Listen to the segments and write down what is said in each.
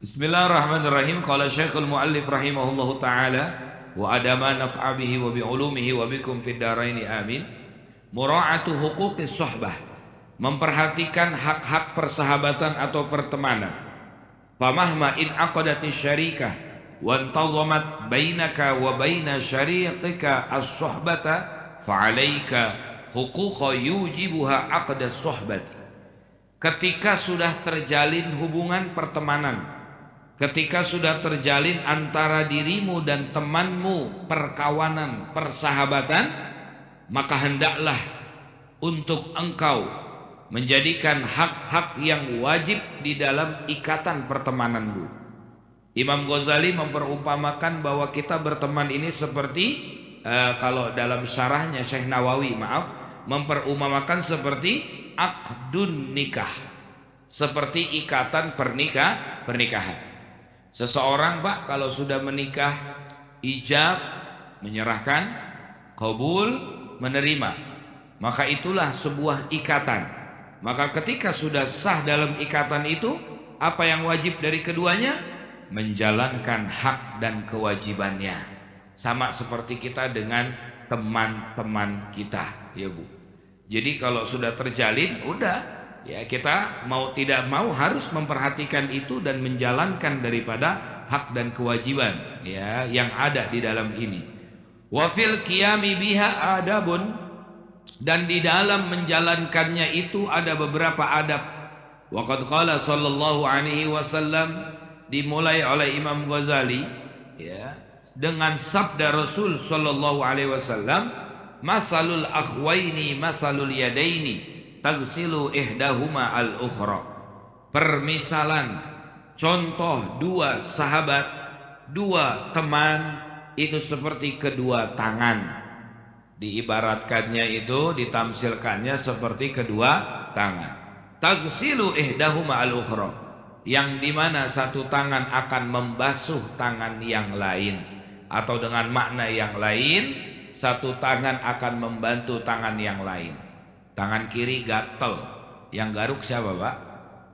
Bismillahirrahmanirrahim. Qala Syekhul Muallif rahimahullahu taala wa adama naf'a bihi wa bi ulumihi wa bikum fid dharaini amin. Mura'atu huquqis suhbah, memperhatikan hak-hak persahabatan atau pertemanan. Famahma in aqadatis syarikah wa intazamat bainaka wa baina syariqika as-suhbata fa'alaika huquqa yujibuha aqdas suhbati. Ketika sudah terjalin hubungan pertemanan, ketika sudah terjalin antara dirimu dan temanmu perkawanan, persahabatan, maka hendaklah untuk engkau menjadikan hak-hak yang wajib di dalam ikatan pertemananmu. Imam Ghazali memperumpamakan bahwa kita berteman ini seperti kalau dalam syarahnya Syekh Nawawi memperumpamakan seperti akdun nikah, seperti ikatan pernikahan. Seseorang Pak kalau sudah menikah, ijab menyerahkan, qabul menerima, maka itulah sebuah ikatan. Maka ketika sudah sah dalam ikatan itu, apa yang wajib dari keduanya? Menjalankan hak dan kewajibannya. Sama seperti kita dengan teman-teman kita, ya Bu. Jadi kalau sudah terjalin, udah ya, kita mau tidak mau harus memperhatikan itu dan menjalankan daripada hak dan kewajiban ya yang ada di dalam ini. Wa fil qiyami biha adabun, dan di dalam menjalankannya itu ada beberapa adab. Wa qad qala sallallahu alaihi wasallam, dimulai oleh Imam Ghazali ya dengan sabda Rasul sallallahu alaihi wasallam, masalul akhwaini masalul yadaini tagsilu ihdahuma al-ukhra. Permisalan, contoh dua sahabat, dua teman itu seperti kedua tangan. Diibaratkannya itu, ditamsilkannya seperti kedua tangan. Tagsilu ihdahuma al-ukhra, yang dimana satu tangan akan membasuh tangan yang lain, atau dengan makna yang lain, satu tangan akan membantu tangan yang lain. Tangan kiri gatel, yang garuk siapa Pak?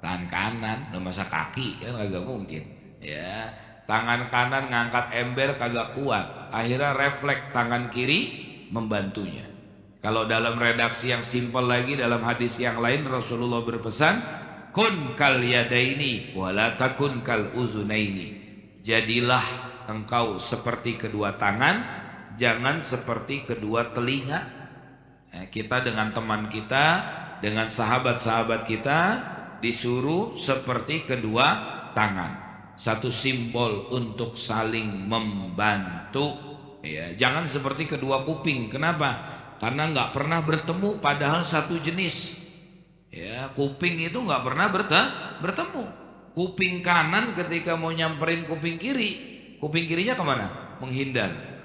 Tangan kanan. Masa kaki kan kagak mungkin ya. Tangan kanan ngangkat ember kagak kuat, akhirnya refleks tangan kiri membantunya. Kalau dalam redaksi yang simpel lagi, dalam hadis yang lain Rasulullah berpesan, kun kal yadaini wala takun kal uzunaini. Jadilah engkau seperti kedua tangan, jangan seperti kedua telinga. Kita dengan teman kita, dengan sahabat-sahabat kita disuruh seperti kedua tangan, satu simbol untuk saling membantu ya. Jangan seperti kedua kuping. Kenapa? Karena nggak pernah bertemu, padahal satu jenis ya. Kuping itu nggak pernah bertemu. Kuping kanan ketika mau nyamperin kuping kiri, kuping kirinya kemana? Menghindar.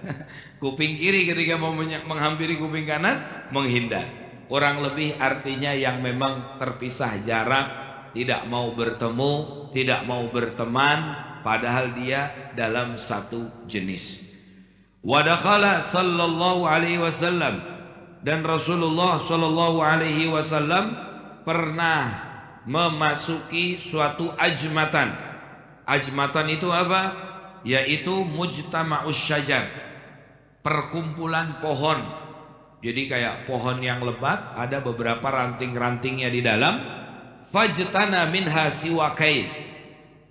Kuping kiri ketika mau menghampiri kuping kanan menghindar. Kurang lebih artinya yang memang terpisah jarak, tidak mau bertemu, tidak mau berteman, padahal dia dalam satu jenis. Wa dakhala sallallahu alaihi wasallam, dan Rasulullah sallallahu alaihi wasallam pernah memasuki suatu ajmatan. Ajmatan itu apa? Yaitu mujtama'us syajar, perkumpulan pohon. Jadi kayak pohon yang lebat, ada beberapa ranting-rantingnya di dalam. Fajtana minha siwakain,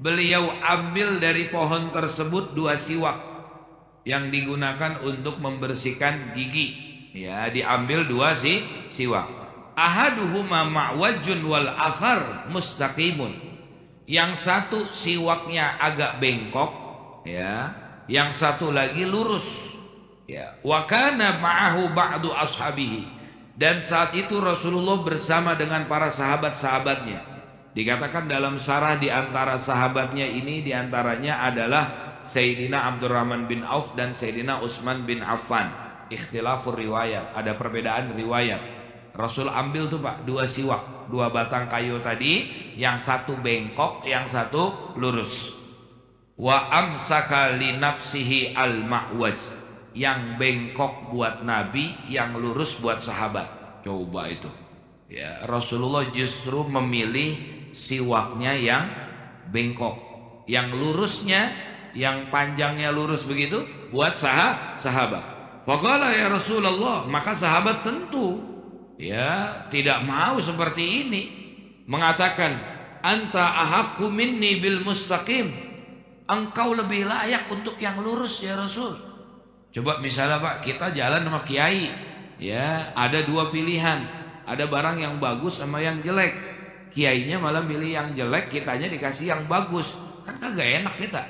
beliau ambil dari pohon tersebut dua siwak yang digunakan untuk membersihkan gigi ya. Diambil dua siwak. Ahaduhuma ma'wajun wal akhar mustaqimun. Yang satu siwaknya agak bengkok ya, yang satu lagi lurus ya. Wa kana ma'ahu ba'du ashabihi, dan saat itu Rasulullah bersama dengan para sahabat-sahabatnya. Dikatakan dalam syarah di antara sahabatnya ini diantaranya adalah Sayyidina Abdurrahman bin Auf dan Sayyidina Utsman bin Affan. Ikhtilafur riwayat, ada perbedaan riwayat. Rasul ambil tuh Pak dua siwak, dua batang kayu tadi, yang satu bengkok, yang satu lurus. Wa amsaka li nafsihi al ma'waj, yang bengkok buat Nabi, yang lurus buat sahabat. Coba itu ya, Rasulullah justru memilih siwaknya yang bengkok yang lurusnya, yang panjangnya lurus begitu buat sahabat. Faqala ya Rasulullah, maka sahabat tentu ya tidak mau seperti ini, mengatakan anta ahaqqu minni bil mustaqim, engkau lebih layak untuk yang lurus ya Rasul. Coba misalnya Pak, kita jalan sama kiai, ya ada dua pilihan, ada barang yang bagus sama yang jelek. Kiainya malah milih yang jelek, kitanya dikasih yang bagus, kan kagak enak kita,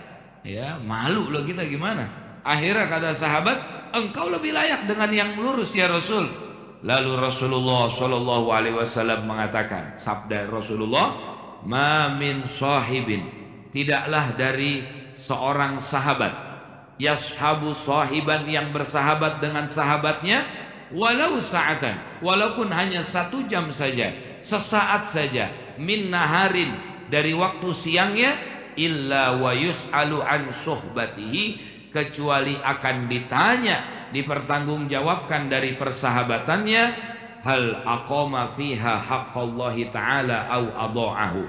ya malu loh kita gimana. Akhirnya kata sahabat, engkau lebih layak dengan yang lurus ya Rasul. Lalu Rasulullah Shallallahu Alaihi Wasallam mengatakan, sabda Rasulullah, ma min sahibin, tidaklah dari seorang sahabat, yashabu sahiban, yang bersahabat dengan sahabatnya, walau sa'atan, walaupun hanya 1 jam saja, sesaat saja, min naharin, dari waktu siangnya, illa wa yus'alu an suhbatihi, kecuali akan ditanya, dipertanggungjawabkan dari persahabatannya, hal aqama fiha haqqallahi ta'ala au adha'ahu,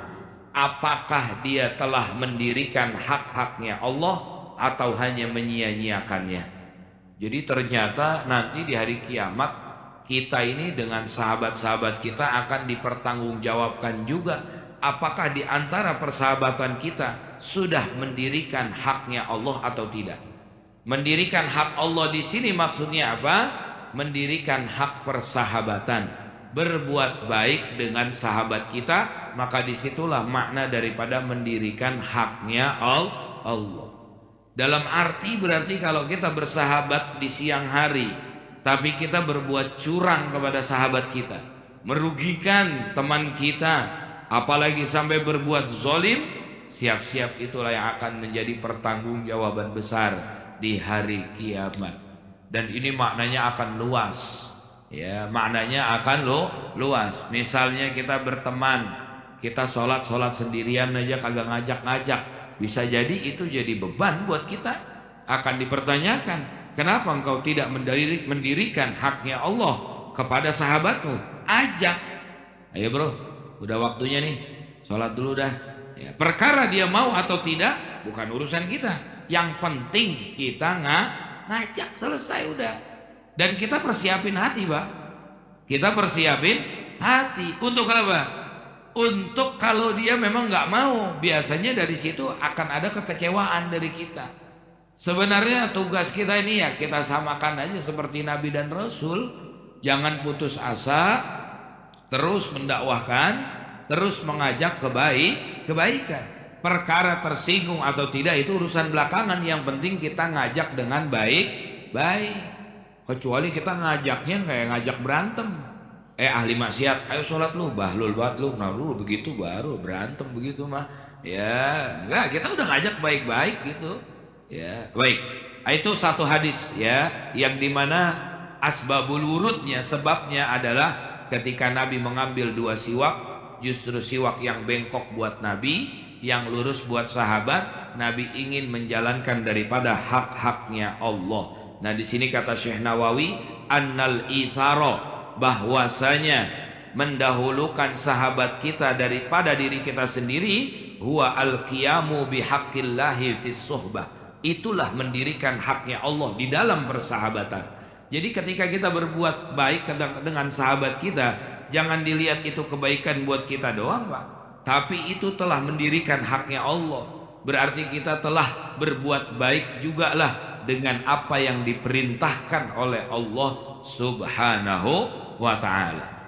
apakah dia telah mendirikan hak-haknya Allah atau hanya menyia-nyiakannya. Jadi ternyata nanti di hari kiamat kita ini dengan sahabat-sahabat kita akan dipertanggungjawabkan juga, apakah di antara persahabatan kita sudah mendirikan haknya Allah atau tidak. Mendirikan hak Allah di sini maksudnya apa? Mendirikan hak persahabatan, berbuat baik dengan sahabat kita, maka disitulah makna daripada mendirikan haknya Allah. Dalam arti berarti kalau kita bersahabat di siang hari, tapi kita berbuat curang kepada sahabat kita, merugikan teman kita, apalagi sampai berbuat zolim, siap-siap itulah yang akan menjadi pertanggungjawaban besar di hari kiamat. Dan ini maknanya akan luas, ya, maknanya akan luas. Misalnya kita berteman, kita sholat sendirian aja kagak ngajak-ngajak, bisa jadi itu jadi beban buat kita, akan dipertanyakan. Kenapa engkau tidak mendirikan haknya Allah kepada sahabatmu? Ajak, ayo bro, udah waktunya nih, sholat dulu dah. Ya, perkara dia mau atau tidak bukan urusan kita. Yang penting kita ngajak, selesai udah. Dan kita persiapin hati, Pak. Kita persiapin hati untuk apa? Untuk kalau dia memang nggak mau, biasanya dari situ akan ada kekecewaan dari kita. Sebenarnya tugas kita ini ya kita samakan aja seperti Nabi dan Rasul. Jangan putus asa, terus mendakwahkan, terus mengajak kebaikan. Perkara tersinggung atau tidak itu urusan belakangan, yang penting kita ngajak dengan baik. Kecuali kita ngajaknya kayak ngajak berantem. Ahli maksiat, ayo sholat lu, bahlul banget lu, nah lu begitu baru berantem begitu mah. Ya, enggak, kita udah ngajak baik-baik gitu. Ya, baik. Itu satu hadis ya, yang dimana asbabul wurudnya, sebabnya adalah ketika Nabi mengambil 2 siwak, justru siwak yang bengkok buat Nabi, yang lurus buat sahabat. Nabi ingin menjalankan daripada hak-haknya Allah. Nah di sini kata Syekh Nawawi, annal isaro, bahwasanya mendahulukan sahabat kita daripada diri kita sendiri, huwa al-qiyamu bihaqqillahi fis suhbah, itulah mendirikan haknya Allah di dalam persahabatan. Jadi ketika kita berbuat baik dengan sahabat kita, jangan dilihat itu kebaikan buat kita doang, Pak, tapi itu telah mendirikan haknya Allah. Berarti kita telah berbuat baik juga lah dengan apa yang diperintahkan oleh Allah Subhanahu wa ta'ala.